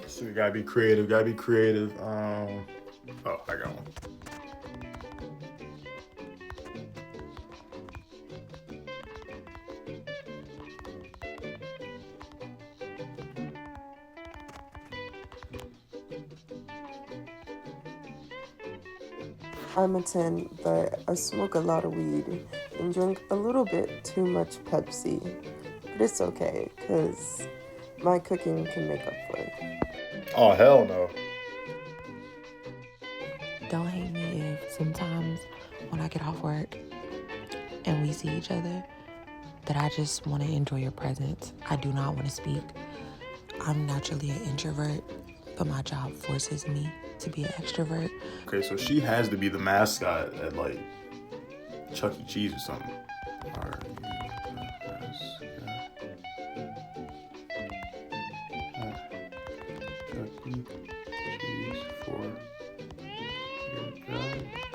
So you gotta be creative. Gotta be creative. Oh, I got one. I'm a 10, but I smoke a lot of weed and drink a little bit too much Pepsi. But it's okay, because my cooking can make up for it. Oh hell no. Don't hate me if sometimes when I get off work and we see each other, that I just want to enjoy your presence. I do not want to speak. I'm naturally an introvert, but my job forces me to be an extrovert. Okay, so she has to be the mascot at like Chuck E. Cheese or something. Are you the mascot at Chuck E. Cheese for your job?